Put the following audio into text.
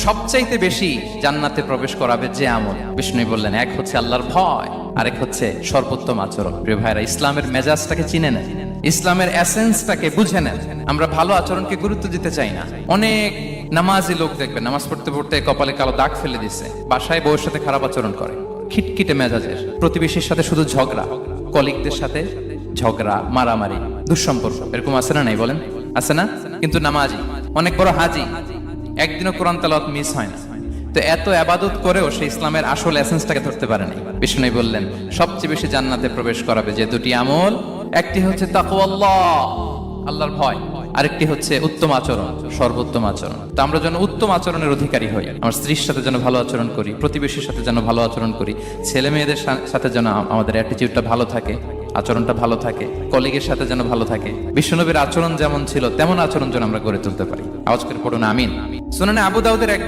সবচাইতে বেশি জান্নাতে প্রবেশ করাবে যে আমল, বিষ্ণু বললেন, এক হচ্ছে আল্লাহর ভয়, আরেক হচ্ছে সর্বোত্তম আচরণ। প্রিয় ভাইরা, ইসলামের মেজাজটাকে চিনে নেন, ইসলামের এসেন্সটাকে বুঝে নেন। আমরা ভালো আচরণকে গুরুত্ব দিতে চাই না। অনেক নামাজি লোক দেখবেন নামাজ পড়তে পড়তে কপালে কালো দাগ ফেলে দিচ্ছে, বাসায় বউয়ের সাথে খারাপ আচরণ করে, খিটখিটে মেজাজের, প্রতিবেশীর সাথে শুধু ঝগড়া, কলিগদের সাথে ঝগড়া, মারামারি, দুঃসম্পর্ক, এরকম আছে না নাই বলেন? আছে না? কিন্তু নামাজি, অনেক বড় হাজি, একদিনও কোরআন তেলাওয়াত মিস হয় না। তো এত আবাদত করেও সে ইসলামের আসল এসেন্সটাকে ধরতে পারেনি। বিষ্ণু বললেন, সবচেয়ে বেশি জান্নাতে প্রবেশ করাবে যে দুটি আমল, একটি হচ্ছে তাকওয়াল্লাহ, আল্লাহর ভয়, আরেকটি হচ্ছে উত্তম আচরণ, সর্বোত্তম আচরণ। তো আমরা যেন উত্তম আচরণের অধিকারী হই। আমার স্ত্রীর সাথে যেন ভালো আচরণ করি, প্রতিবেশীর সাথে যেন ভালো আচরণ করি, ছেলে মেয়েদের সাথে যেন আমাদের অ্যাটিটিউডটা ভালো থাকে, আচরণটা ভালো থাকে, কলিগের সাথে যেন ভালো থাকে। বিশ্বনবীর আচরণ যেমন ছিল তেমন আচরণ যেন আমরা গড়ে তুলতে পারি। আওয়াজ করে পড়ুন আমিন। সুনানে আবু দাউদের এক